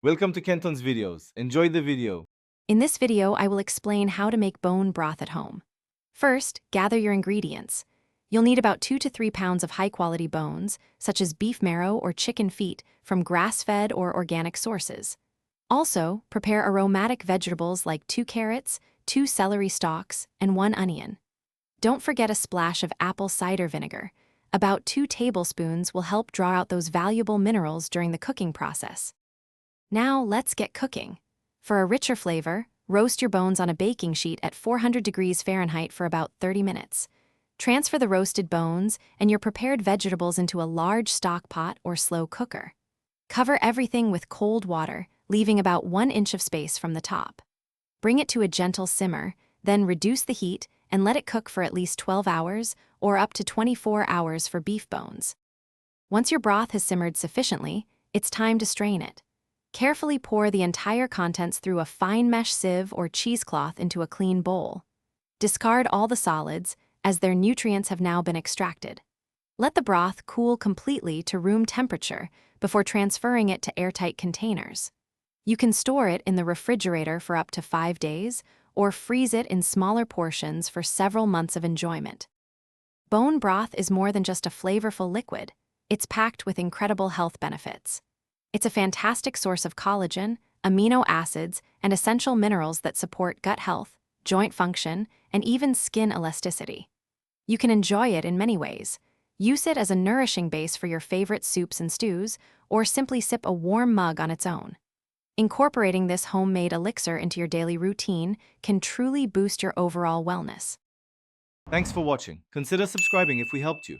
Welcome to Kenton's videos. Enjoy the video. In this video, I will explain how to make bone broth at home. First, gather your ingredients. You'll need about 2 to 3 pounds of high-quality bones, such as beef marrow or chicken feet, from grass-fed or organic sources. Also, prepare aromatic vegetables like 2 carrots, 2 celery stalks, and 1 onion. Don't forget a splash of apple cider vinegar. About 2 tablespoons will help draw out those valuable minerals during the cooking process. Now, let's get cooking. For a richer flavor, roast your bones on a baking sheet at 400 degrees Fahrenheit for about 30 minutes. Transfer the roasted bones and your prepared vegetables into a large stock pot or slow cooker. Cover everything with cold water, leaving about 1 inch of space from the top. Bring it to a gentle simmer, then reduce the heat and let it cook for at least 12 hours or up to 24 hours for beef bones. Once your broth has simmered sufficiently, it's time to strain it. Carefully pour the entire contents through a fine mesh sieve or cheesecloth into a clean bowl. Discard all the solids, as their nutrients have now been extracted. Let the broth cool completely to room temperature before transferring it to airtight containers. You can store it in the refrigerator for up to 5 days or freeze it in smaller portions for several months of enjoyment. Bone broth is more than just a flavorful liquid. It's packed with incredible health benefits. It's a fantastic source of collagen, amino acids, and essential minerals that support gut health, joint function, and even skin elasticity. You can enjoy it in many ways. Use it as a nourishing base for your favorite soups and stews, or simply sip a warm mug on its own. Incorporating this homemade elixir into your daily routine can truly boost your overall wellness. Thanks for watching. Consider subscribing if we helped you.